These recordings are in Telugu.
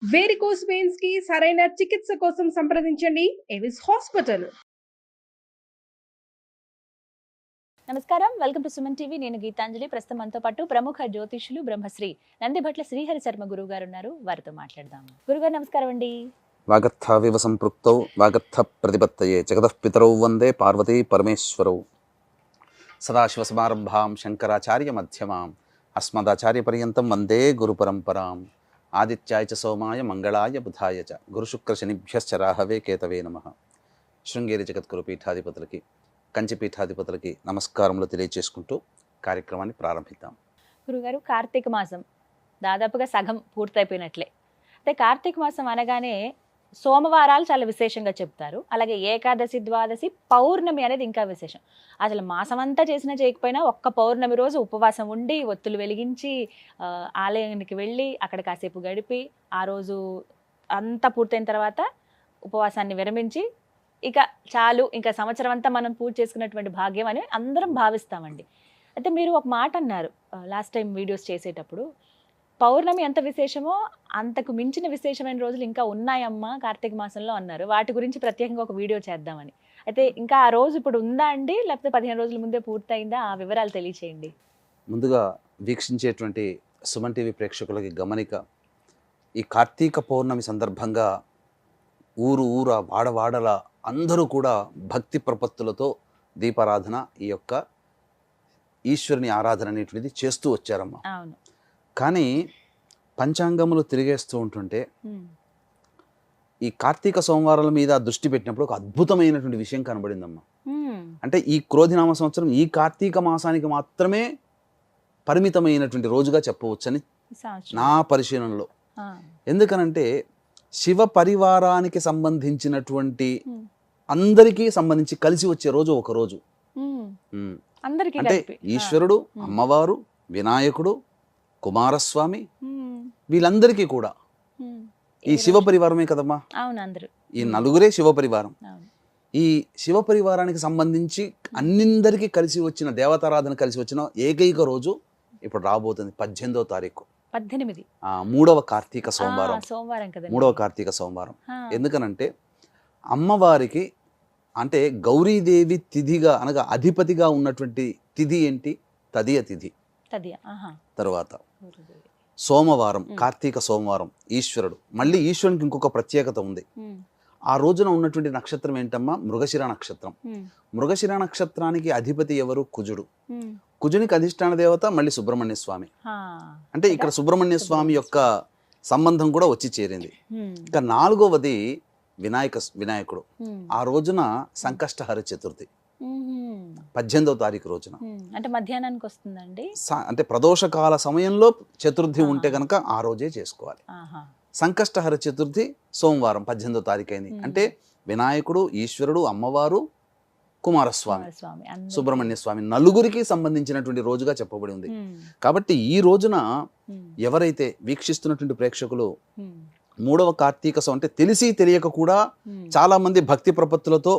వేరికోస్ వెయిన్స్ కి సరైన చికిత్స కోసం సంప్రదించండి ఎవిస్ హాస్పిటల్. నమస్కారం, వెల్కమ్ టు సుమన్ టీవీ. నేను గీతాంజలి. ప్రస్తుతం మనతో పాటు ప్రముఖ జ్యోతిషులు బ్రహ్మశ్రీ నందిభట్ల శ్రీహరి శర్మ గురువు గారు ఉన్నారు. వారితో మాట్లాడదాం. గురుగారు నమస్కారం అండి. వాగర్థావివ సంపృక్తౌ వాగర్థ ప్రతిపత్తయే జగతః పితరౌ వందే పార్వతీ పరమేశ్వరౌ. సదాశివసమారంభాం శంకరాచార్య మధ్యమాం అస్మదాచార్య పర్యంతం వందే గురు పరంపరాం. ఆదిత్యాయ చ సోమాయ మంగళాయ బుధాయ చ గురుశుక్ర శనిభ్యశ్చ రాహవే కేతవే నమః. శృంగేరి జగద్గురు పీఠాధిపతులకి, కంచి పీఠాధిపతులకి నమస్కారములు తెలియజేసుకుంటూ కార్యక్రమాన్ని ప్రారంభిద్దాం. గురుగారు, కార్తీక మాసం దాదాపుగా సగం పూర్తయిపోయినట్లే. అయితే కార్తీక మాసం అనగానే సోమవారాలు చాలా విశేషంగా చెప్తారు. అలాగే ఏకాదశి, ద్వాదశి, పౌర్ణమి అనేది ఇంకా విశేషం. అసలు మాసం అంతా చేసినా చేయకపోయినా ఒక్క పౌర్ణమి రోజు ఉపవాసం ఉండి ఒత్తులు వెలిగించి ఆలయానికి వెళ్ళి అక్కడ కాసేపు గడిపి ఆ రోజు అంతా పూర్తయిన తర్వాత ఉపవాసాన్ని విరమించి ఇక చాలు, ఇంకా సంవత్సరం అంతా మనం పూజ చేసుకున్నటువంటి భాగ్యం అని అందరం భావిస్తామండి. అయితే మీరు ఒక మాట అన్నారు లాస్ట్ టైం వీడియోస్ చేసేటప్పుడు, పౌర్ణమి ఎంత విశేషమో అంతకు మించిన విశేషమైన రోజులు ఇంకా ఉన్నాయమ్మా కార్తీక మాసంలో అన్నారు. వాటి గురించి ప్రత్యేకంగా ఒక వీడియో చేద్దామని. అయితే ఇంకా ఆ రోజు ఇప్పుడు ఉందా అండి, లేకపోతే 15 రోజుల ముందే పూర్తయిందా? ఆ వివరాలు తెలియచేయండి. ముందుగా వీక్షించేటువంటి సుమన్ టీవీ ప్రేక్షకులకి గమనిక, ఈ కార్తీక పౌర్ణమి సందర్భంగా ఊరు ఊర వాడవాడల అందరూ కూడా భక్తి ప్రపత్తులతో దీపారాధన, ఈ యొక్క ఈశ్వరుని ఆరాధన అనేటువంటిది చేస్తూ వచ్చారమ్మా. అవును. కానీ పంచాంగములు తిరిగేస్తూ ఉంటుంటే ఈ కార్తీక సోమవారాల మీద దృష్టి పెట్టినప్పుడు ఒక అద్భుతమైనటువంటి విషయం కనబడిందమ్మా. అంటే ఈ క్రోధినామ సంవత్సరం ఈ కార్తీక మాసానికి మాత్రమే పరిమితమైనటువంటి రోజుగా చెప్పవచ్చని నా పరిశీలనలో. ఎందుకనంటే శివ పరివారానికి సంబంధించినటువంటి అందరికీ సంబంధించి కలిసి వచ్చే రోజు ఒక రోజు. అంటే ఈశ్వరుడు, అమ్మవారు, వినాయకుడు, కుమారస్వామి, వీళ్ళందరికీ కూడా ఈ శివ పరివారమే కదమ్మా. ఈ నలుగురే శివ పరివారం. ఈ శివ పరివారానికి సంబంధించి అన్నిందరికీ కలిసి వచ్చిన దేవతారాధన కలిసి వచ్చిన ఏకైక రోజు ఇప్పుడు రాబోతుంది 18వ తారీఖు, 3వ కార్తీక సోమవారం. మూడవ కార్తీక సోమవారం. ఎందుకనంటే అమ్మవారికి అంటే గౌరీదేవి తిథిగా అనగా అధిపతిగా ఉన్నటువంటి తిథి ఏంటి? తదియ తిథి. తర్వాత సోమవారం, కార్తీక సోమవారం ఈశ్వరుడు. మళ్ళీ ఈశ్వరునికి ఇంకొక ప్రత్యేకత ఉంది. ఆ రోజున ఉన్నటువంటి నక్షత్రం ఏంటమ్మా? మృగశిర నక్షత్రం. మృగశిర నక్షత్రానికి అధిపతి ఎవరు? కుజుడు. కుజునికి అధిష్టాన దేవత మళ్ళీ సుబ్రహ్మణ్య స్వామి. అంటే ఇక్కడ సుబ్రహ్మణ్య స్వామి యొక్క సంబంధం కూడా వచ్చి చేరింది. ఇక 4వది వినాయకుడు. ఆ రోజున సంకష్టహర చతుర్థి 18వ తారీఖు రోజున. అంటే మధ్యాహ్నానికి వస్తుందండి. అంటే ప్రదోషకాల సమయంలో చతుర్థి ఉంటే కనుక ఆ రోజే చేసుకోవాలి. సంకష్టహర చతుర్థి సోమవారం 18వ తారీఖు అయింది. అంటే వినాయకుడు, ఈశ్వరుడు, అమ్మవారు, కుమారస్వామి, సుబ్రహ్మణ్య స్వామి నలుగురికి సంబంధించినటువంటి రోజుగా చెప్పబడి ఉంది. కాబట్టి ఈ రోజున ఎవరైతే వీక్షిస్తున్నటువంటి ప్రేక్షకులు 3వ కార్తీక అంటే తెలిసి తెలియక కూడా చాలా మంది భక్తి ప్రపత్తులతో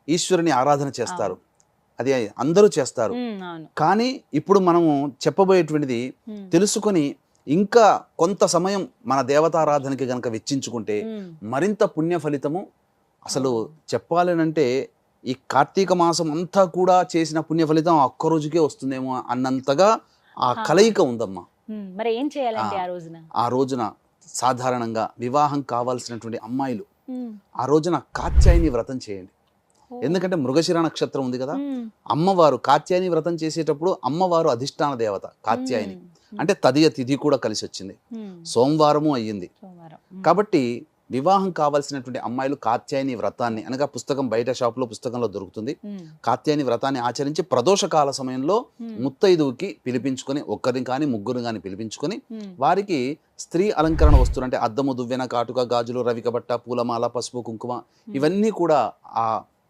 ఈశ్వరుని ఆరాధన చేస్తారు. అది అందరూ చేస్తారు. కానీ ఇప్పుడు మనము చెప్పబోయేటువంటిది తెలుసుకొని ఇంకా కొంత సమయం మన దేవతారాధనకి గనక వెచ్చించుకుంటే మరింత పుణ్య ఫలితము. అసలు చెప్పాలనంటే ఈ కార్తీక మాసం అంతా కూడా చేసిన పుణ్య ఫలితం ఒక్క రోజుకే వస్తుందేమో అన్నంతగా ఆ కలయిక ఉందమ్మా. మరి ఏం చేయాలండి ఆ రోజున? సాధారణంగా వివాహం కావాల్సినటువంటి అమ్మాయిలు ఆ రోజున కాత్యాయని వ్రతం చేయండి. ఎందుకంటే మృగశిర నక్షత్రం ఉంది కదా, అమ్మవారు కాత్యాయని వ్రతం చేసేటప్పుడు అమ్మవారు అధిష్టాన దేవత కాత్యాయని. అంటే తదియ తిథి కూడా కలిసి వచ్చింది, సోమవారము అయ్యింది. కాబట్టి వివాహం కావాల్సినటువంటి అమ్మాయిలు కాత్యాయని వ్రతాన్ని అనగా పుస్తకం బయట షాపులో పుస్తకంలో దొరుకుతుంది. కాత్యాయని వ్రతాన్ని ఆచరించి ప్రదోషకాల సమయంలో ముత్తైదువుకి పిలిపించుకొని, ఒక్కరిని కానీ ముగ్గురు కానీ పిలిపించుకొని వారికి స్త్రీ అలంకరణ వస్తువులు అంటే అద్దము, దువ్వెన, కాటుక, గాజులు, రవిక బట్ట, పూలమాల, పసుపు, కుంకుమ ఇవన్నీ కూడా ఆ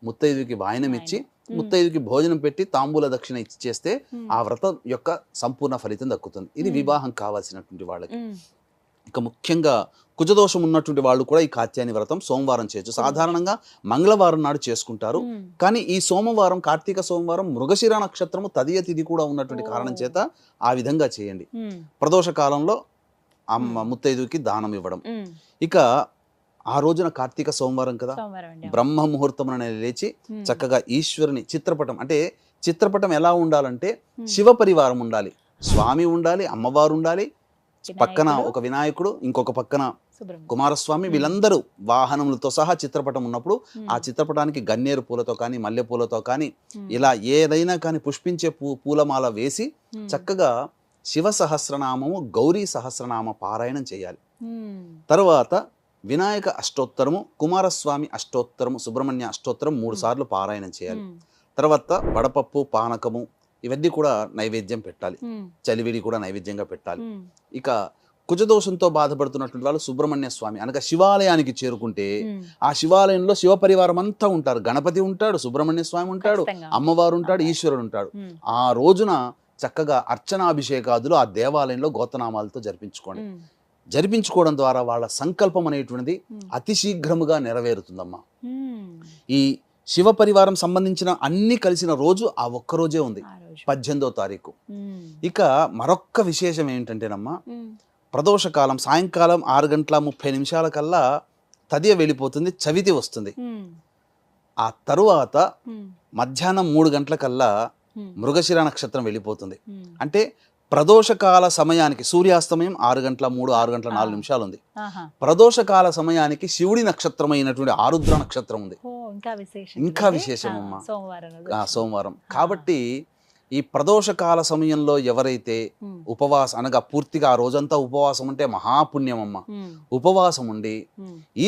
ముత్తైదుకి వాయనం ఇచ్చి ముత్తైదుకి భోజనం పెట్టి తాంబూల దక్షిణ ఇచ్చి చేస్తే ఆ వ్రతం యొక్క సంపూర్ణ ఫలితం దక్కుతుంది. ఇది వివాహం కావాల్సినటువంటి వాళ్ళకి. ఇక ముఖ్యంగా కుజదోషం ఉన్నటువంటి వాళ్ళు కూడా ఈ కాత్యాయని వ్రతం సోమవారం చేయొచ్చు. సాధారణంగా మంగళవారం నాడు చేసుకుంటారు. కానీ ఈ సోమవారం, కార్తీక సోమవారం మృగశిర నక్షత్రము తదియ తిథి కూడా ఉన్నటువంటి కారణం చేత ఆ విధంగా చేయండి. ప్రదోష కాలంలో అమ్మ ముత్తైదుకి దానం ఇవ్వడం. ఇక ఆ రోజున కార్తీక సోమవారం కదా, బ్రహ్మ ముహూర్తమున లేచి చక్కగా ఈశ్వరుని చిత్రపటం, అంటే చిత్రపటం ఎలా ఉండాలంటే శివ పరివారం ఉండాలి, స్వామి ఉండాలి, అమ్మవారు ఉండాలి, పక్కన ఒక వినాయకుడు, ఇంకొక పక్కన కుమారస్వామి, వీళ్ళందరూ వాహనములతో సహా చిత్రపటం ఉన్నప్పుడు ఆ చిత్రపటానికి గన్నేరు పూలతో కానీ మల్లె పూలతో కానీ ఇలా ఏదైనా కానీ పుష్పించే పూలమాల వేసి చక్కగా శివ సహస్రనామము, గౌరీ సహస్రనామ పారాయణం చేయాలి. తర్వాత వినాయక అష్టోత్తరము, కుమారస్వామి అష్టోత్తరము, సుబ్రహ్మణ్య అష్టోత్తరం 3 సార్లు పారాయణం చేయాలి. తర్వాత వడపప్పు, పానకము ఇవన్నీ కూడా నైవేద్యం పెట్టాలి, చలివిడి కూడా నైవేద్యంగా పెట్టాలి. ఇక కుజదోషంతో బాధపడుతున్నటువంటి వాళ్ళు సుబ్రహ్మణ్య స్వామి అనగా శివాలయానికి చేరుకుంటే ఆ శివాలయంలో శివ పరివారం అంతా ఉంటారు. గణపతి ఉంటాడు, సుబ్రహ్మణ్య స్వామి ఉంటాడు, అమ్మవారు ఉంటాడు, ఈశ్వరుడు ఉంటాడు. ఆ రోజున చక్కగా అర్చనాభిషేకాదులు ఆ దేవాలయంలో గోత్రనామాలతో జరిపించుకోవడం ద్వారా వాళ్ళ సంకల్పం అనేటువంటిది అతి శీఘ్రముగా నెరవేరుతుందమ్మా. ఈ శివ పరివారం సంబంధించిన అన్ని కలిసిన రోజు ఆ ఒక్క రోజే ఉంది, 18వ తారీఖు. ఇక మరొక్క విశేషం ఏంటంటేనమ్మా, ప్రదోషకాలం సాయంకాలం 6:30 కల్లా తదియ వెళ్ళిపోతుంది, చవితి వస్తుంది. ఆ తరువాత మధ్యాహ్నం 3 గంటలకల్లా మృగశిర నక్షత్రం వెళ్ళిపోతుంది. అంటే ప్రదోషకాల సమయానికి సూర్యాస్తమయం 6:03, 6:04 ఉంది. ప్రదోషకాల సమయానికి శివుడి నక్షత్రమైనటువంటి ఆరుద్ర నక్షత్రం ఉంది. ఇంకా విశేషం అమ్మా సోమవారం కాబట్టి ఈ ప్రదోషకాల సమయంలో ఎవరైతే ఉపవాసం అనగా పూర్తిగా ఆ రోజంతా ఉపవాసం ఉంటే మహాపుణ్యం అమ్మ. ఉపవాసం ఉండి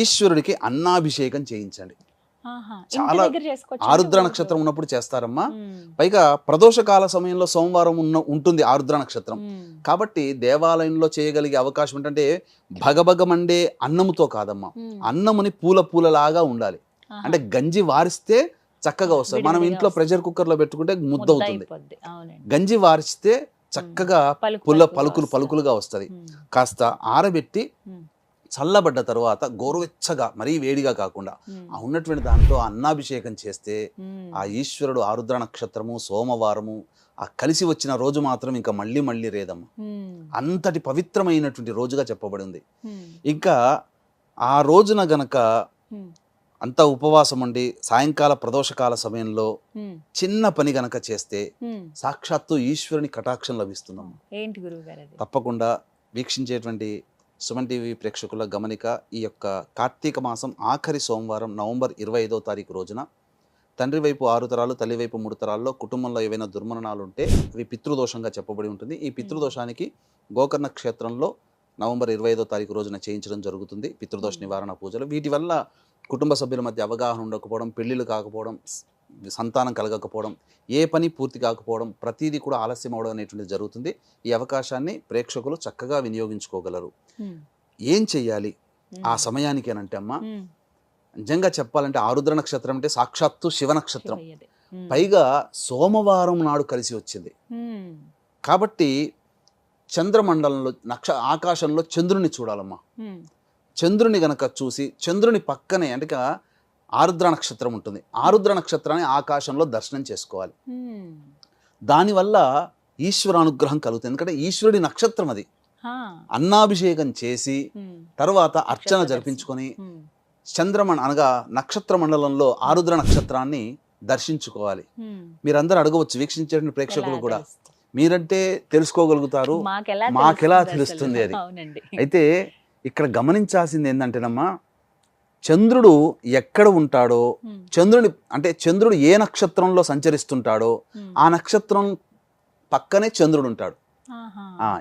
ఈశ్వరుడికి అన్నాభిషేకం చేయించండి. చాలా ఆరుద్ర నక్షత్రం ఉన్నప్పుడు చేస్తారమ్మా. పైగా ప్రదోషకాల సమయంలో సోమవారం ఉంటుంది ఆరుద్ర నక్షత్రం కాబట్టి దేవాలయంలో చేయగలిగే అవకాశం ఏంటంటే భగభగమండే అన్నముతో కాదమ్మా, అన్నముని పూలలాగా ఉండాలి. అంటే గంజి వారిస్తే చక్కగా వస్తుంది. మనం ఇంట్లో ప్రెషర్ కుక్కర్ లో పెట్టుకుంటే ముద్ద అవుతుంది. గంజి వారిస్తే చక్కగా పలుకులుగా వస్తుంది. కాస్త ఆరబెట్టి చల్లబడ్డ తర్వాత గోరువెచ్చగా మరీ వేడిగా కాకుండా ఆ ఉన్నటువంటి దాంతో అన్నాభిషేకం చేస్తే ఆ ఈశ్వరుడు ఆరుద్ర నక్షత్రము సోమవారము ఆ కలిసి వచ్చిన రోజు మాత్రం ఇంకా మళ్ళీ రేదమ్మా. అంతటి పవిత్రమైనటువంటి రోజుగా చెప్పబడింది. ఇంకా ఆ రోజున గనక అంతా ఉపవాసం ఉండి సాయంకాల ప్రదోషకాల సమయంలో చిన్న పని గనక చేస్తే సాక్షాత్తు ఈశ్వరుని కటాక్షం లభిస్తుందమ్మా. ఏంటి గురువుగారు? తప్పకుండా వీక్షించేటువంటి సుమన్ టీవీ ప్రేక్షకుల గమనిక, ఈ యొక్క కార్తీక మాసం ఆఖరి సోమవారం నవంబర్ 25వ తారీఖు రోజున తండ్రి వైపు 6 తరాలు తల్లి వైపు 3 తరాల్లో కుటుంబంలో ఏవైనా దుర్మరణాలు ఉంటే అవి పితృదోషంగా చెప్పబడి ఉంటుంది. ఈ పితృదోషానికి గోకర్ణ క్షేత్రంలో నవంబర్ 25వ తారీఖు రోజున చేయించడం జరుగుతుంది పితృదోష నివారణ పూజలు. వీటి వల్ల కుటుంబ సభ్యుల మధ్య అవగాహన ఉండకపోవడం, పెళ్లిళ్ళు కాకపోవడం, సంతానం కలగకపోవడం, ఏ పని పూర్తి కాకపోవడం, ప్రతిదీ కూడా ఆలస్యం అవడం అనేటువంటిది జరుగుతుంది. ఈ అవకాశాన్ని ప్రేక్షకులు చక్కగా వినియోగించుకోగలరు. ఏం చెయ్యాలి ఆ సమయానికి అని అంటే అమ్మా, నిజంగా చెప్పాలంటే ఆరుద్ర నక్షత్రం అంటే సాక్షాత్తు శివ నక్షత్రం, పైగా సోమవారం నాడు కలిసి వచ్చింది కాబట్టి చంద్రమండలంలో ఆకాశంలో చంద్రుని చూడాలమ్మా. చంద్రుని గనక చూసి చంద్రుని పక్కనే అంటే ఆరుద్ర నక్షత్రం ఉంటుంది, ఆరుద్ర నక్షత్రాన్ని ఆకాశంలో దర్శనం చేసుకోవాలి. దానివల్ల ఈశ్వర అనుగ్రహం కలుగుతుంది. ఎందుకంటే ఈశ్వరుడి నక్షత్రం అది. అన్నాభిషేకం చేసి తర్వాత అర్చన జరిపించుకొని అనగా నక్షత్ర మండలంలో ఆరుద్ర నక్షత్రాన్ని దర్శించుకోవాలి. మీరందరూ అడగవచ్చు, వీక్షించే ప్రేక్షకులు కూడా, మీరంటే తెలుసుకోగలుగుతారు, మాకెలా తెలుస్తుంది అది. అయితే ఇక్కడ గమనించాల్సింది ఏంటంటేనమ్మా, చంద్రుడు ఎక్కడ ఉంటాడో, చంద్రుడు ఏ నక్షత్రంలో సంచరిస్తుంటాడో ఆ నక్షత్రం పక్కనే చంద్రుడు ఉంటాడు.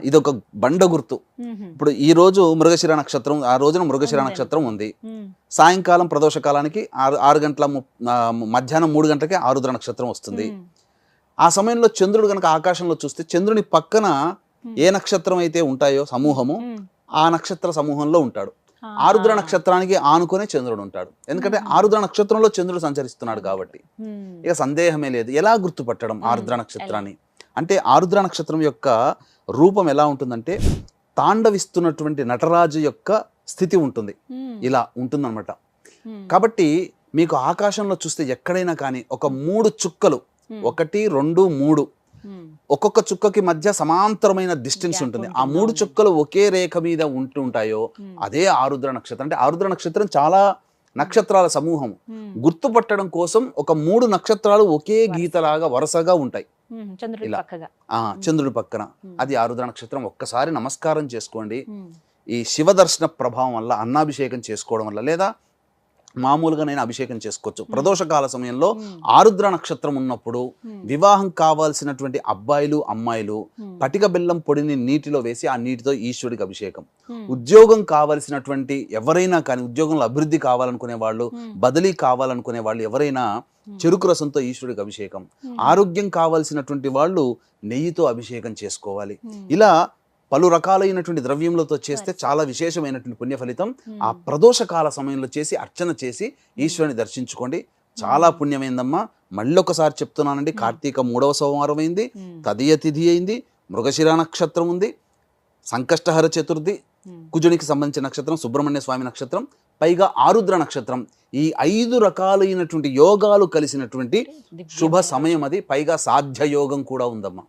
ఇదొక బండ గుర్తు. ఇప్పుడు ఈ రోజు మృగశిర నక్షత్రం, ఆ రోజున మృగశిర నక్షత్రం ఉంది. సాయంకాలం ప్రదోషకాలానికి మధ్యాహ్నం 3 గంటలకే ఆరుద్ర నక్షత్రం వస్తుంది. ఆ సమయంలో చంద్రుడు కనుక ఆకాశంలో చూస్తే చంద్రుని పక్కన ఏ నక్షత్రం అయితే ఉంటాయో సమూహము, ఆ నక్షత్ర సమూహంలో ఉంటాడు. ఆరుద్ర నక్షత్రానికి ఆనుకునే చంద్రుడు ఉంటాడు. ఎందుకంటే ఆరుద్ర నక్షత్రంలో చంద్రుడు సంచరిస్తున్నాడు కాబట్టి ఇక సందేహమే లేదు. ఎలా గుర్తుపట్టడం ఆరుద్ర నక్షత్రాన్ని అంటే, ఆరుద్ర నక్షత్రం యొక్క రూపం ఎలా ఉంటుందంటే తాండవిస్తున్నటువంటి నటరాజు యొక్క స్థితి ఉంటుంది, ఇలా ఉంటుందన్నమాట. కాబట్టి మీకు ఆకాశంలో చూస్తే ఎక్కడైనా కానీ ఒక 3 చుక్కలు, 1, 2, 3 ఒక్కొక్క చుక్కకి మధ్య సమాంతరమైన డిస్టెన్స్ Gap ఉంటుంది. ఆ ఉంటుంది, 3 అవును. చుక్కలు ఒకే రేఖ మీద ఉంటుంటాయో అదే ఆరుద్ర నక్షత్రం. అంటే ఆరుద్ర నక్షత్రం చాలా నక్షత్రాల సమూహం. గుర్తుపట్టడం కోసం ఒక 3 నక్షత్రాలు ఒకే గీతలాగా వరుసగా ఉంటాయి చంద్రుడి ఇలా. పక్కగా. చంద్రుడి పక్కన అది ఆరుద్ర నక్షత్రం. ఒక్కసారి నమస్కారం చేసుకోండి. ఈ శివ దర్శన ప్రభావం వల్ల అన్నాభిషేకం చేసుకోవడం వల్ల, లేదా మామూలుగా నేను అభిషేకం చేసుకోవచ్చు. ప్రదోషకాల సమయంలో ఆరుద్ర నక్షత్రం ఉన్నప్పుడు వివాహం కావాల్సినటువంటి అబ్బాయిలు అమ్మాయిలు పటిక బెల్లం పొడిని నీటిలో వేసి ఆ నీటితో ఈశ్వరుడికి అభిషేకం. ఉద్యోగం కావాల్సినటువంటి ఎవరైనా కానీ, ఉద్యోగంలో అభివృద్ధి కావాలనుకునే వాళ్ళు, బదిలీ కావాలనుకునే వాళ్ళు ఎవరైనా చెరుకు రసంతో ఈశ్వరుడికి అభిషేకం. ఆరోగ్యం కావాల్సినటువంటి వాళ్ళు నెయ్యితో అభిషేకం చేసుకోవాలి. ఇలా పలు రకాలైనటువంటి ద్రవ్యములతో చేస్తే చాలా విశేషమైనటువంటి పుణ్య ఫలితం. ఆ ప్రదోషకాల సమయంలో చేసి అర్చన చేసి ఈశ్వరుని దర్శించుకోండి. చాలా పుణ్యమైందమ్మా. మళ్ళొకసారి చెప్తున్నానండి, కార్తీక 3వ సోమవారం అయింది, తదియ తిథి అయింది, మృగశిర నక్షత్రం ఉంది, సంకష్టహర చతుర్థి, కుజునికి సంబంధించిన నక్షత్రం, సుబ్రహ్మణ్య స్వామి నక్షత్రం, పైగా ఆరుద్ర నక్షత్రం. ఈ 5 రకాలైనటువంటి యోగాలు కలిసినటువంటి శుభ సమయం అది. పైగా సాధ్య యోగం కూడా ఉందమ్మా,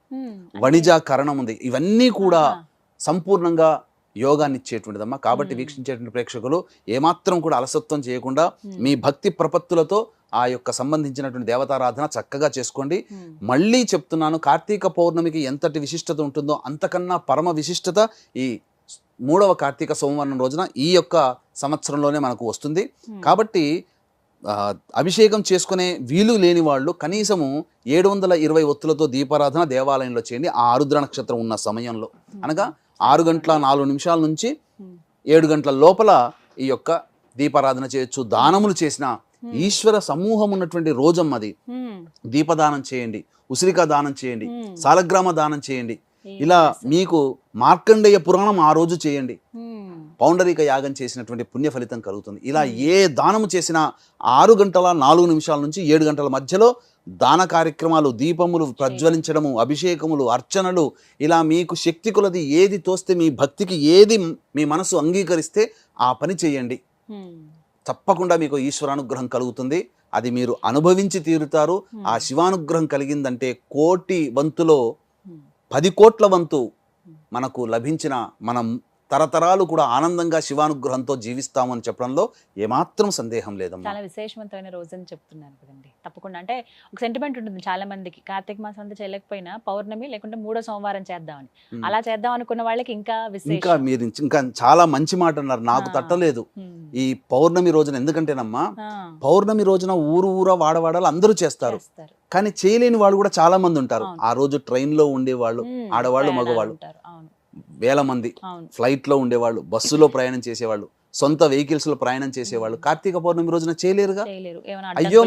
వణిజాకరణం ఉంది. ఇవన్నీ కూడా సంపూర్ణంగా యోగాన్ని ఇచ్చేటువంటిదమ్మా. కాబట్టి వీక్షించేటువంటి ప్రేక్షకులు ఏమాత్రం కూడా అలసత్వం చేయకుండా మీ భక్తి ప్రపత్తులతో ఆ యొక్క సంబంధించినటువంటి దేవతారాధన చక్కగా చేసుకోండి. మళ్ళీ చెప్తున్నాను, కార్తీక పౌర్ణమికి ఎంతటి విశిష్టత ఉంటుందో అంతకన్నా పరమ విశిష్టత ఈ 3వ కార్తీక సోమవారం రోజున ఈ యొక్క సంవత్సరంలోనే మనకు వస్తుంది. కాబట్టి అభిషేకం చేసుకునే వీలు లేని వాళ్ళు కనీసము 720 ఒత్తులతో దీపారాధన దేవాలయంలో చేయండి. ఆ ఆరుద్ర నక్షత్రం ఉన్న సమయంలో, అనగా 6:04 నుంచి 7 గంటల లోపల ఈ యొక్క దీపారాధన చేయొచ్చు. దానములు చేసిన ఈశ్వర సమూహం ఉన్నటువంటి రోజమ్మది. దీపదానం చేయండి, ఉసిరికా దానం చేయండి, సాలగ్రామ దానం చేయండి. ఇలా మీకు మార్కండేయ పురాణం ఆ రోజు చేయండి. పౌండరీక యాగం చేసినటువంటి పుణ్య ఫలితం కలుగుతుంది. ఇలా ఏ దానము చేసినా 6:04 నుంచి 7 గంటల మధ్యలో దాన కార్యక్రమాలు, దీపములు ప్రజ్వలించడము, అభిషేకములు, అర్చనలు, ఇలా మీకు శక్తి కొలది ఏది తోస్తే, మీ భక్తికి ఏది మీ మనసు అంగీకరిస్తే ఆ పని చేయండి. తప్పకుండా మీకు ఈశ్వరానుగ్రహం కలుగుతుంది. అది మీరు అనుభవించి తీరుతారు. ఆ శివానుగ్రహం కలిగిందంటే 1,00,00,000 వంతులో 10 కోట్ల వంతు మనకు లభించిన, మనం తరతరాలు కూడా ఆనందంగా శివానుగ్రహంతో జీవిస్తామని చెప్పడంలో ఏమాత్రం సందేహం లేదమ్మా. చాలా విశేషవంతమైన రోజు అని చెప్తున్నారు కదండి. తప్పకుండా, అంటే ఒక సెంటిమెంట్ ఉంటుంది చాలా మందికి, కార్తీక మాసం అంతా చేయలేకపోయినా పౌర్ణమి లేకుంటే 3వ సోమవారం చేద్దామని. అలా చేద్దాం అనుకున్న వాళ్ళకి ఇంకా ఇంకా మీరు ఇంకా చాలా మంచి మాట అన్నారు, నాకు తట్టలేదు. ఈ పౌర్ణమి రోజున, ఎందుకంటేనమ్మా పౌర్ణమి రోజున ఊరు వాడవాడాలు అందరూ చేస్తారు, కానీ చేయలేని వాళ్ళు కూడా చాలా మంది ఉంటారు. ఆ రోజు ట్రైన్ లో ఉండేవాళ్ళు, ఆడవాళ్ళు మగవాళ్ళు వేల మంది, ఫ్లైట్ లో ఉండేవాళ్ళు, బస్సులో ప్రయాణం చేసేవాళ్ళు, సొంత వెహికల్స్ లో ప్రయాణం చేసేవాళ్ళు కార్తీక పౌర్ణమి రోజున చేయలేరుగా. అయ్యో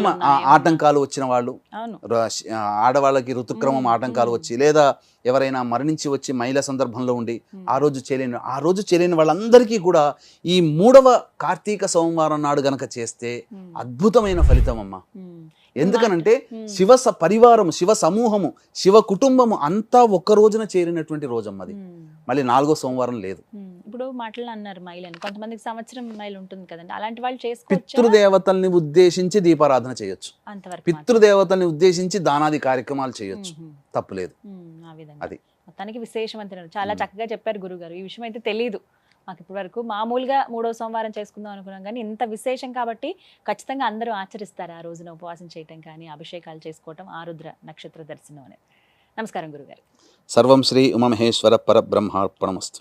ఆటంకాలు వచ్చిన వాళ్ళు, ఆడవాళ్ళకి ఋతుక్రమం ఆటంకాలు వచ్చి, లేదా ఎవరైనా మరణించి వచ్చి మహిళా సందర్భంలో ఉండి ఆ రోజు చేయలేని వాళ్ళందరికీ కూడా ఈ 3వ కార్తీక సోమవారం నాడు గనక చేస్తే అద్భుతమైన ఫలితం అమ్మా. ఎందుకనంటే శివ పరివారము, శివ సమూహము, శివ కుటుంబము అంతా ఒక్క రోజున చేరినటువంటి రోజమ్మది. మళ్ళీ 4వ సోమవారం లేదు. ఇప్పుడు మాటలు అన్నారు మహిళని, కొంతమందికి సంవత్సరం మహిళ ఉంటుంది కదండి, అలాంటి వాళ్ళు చేసుకోవచ్చు. పితృదేవతల్ని ఉద్దేశించి దీపారాధన చేయొచ్చు, పితృదేవతల్ని ఉద్దేశించి దానాది కార్యక్రమాలు చేయొచ్చు, తప్పులేదు. అది మొత్తానికి విశేషవంతమైన, చాలా చక్కగా చెప్పారు గురుగారు. ఈ విషయం అయితే తెలియదు మాకు ఇప్పటి వరకు. మామూలుగా 3వ సోమవారం చేసుకుందాం అనుకున్నాం, కానీ ఇంత విశేషం కాబట్టి ఖచ్చితంగా అందరూ ఆచరిస్తారు ఆ రోజున ఉపవాసం చేయటం కానీ, అభిషేకాలు చేసుకోవటం, ఆరుద్ర నక్షత్ర దర్శనం అనేది. నమస్కారం గురుగారు. సర్వం శ్రీ ఉమామహేశ్వర పరబ్రహ్మార్పణమస్తు.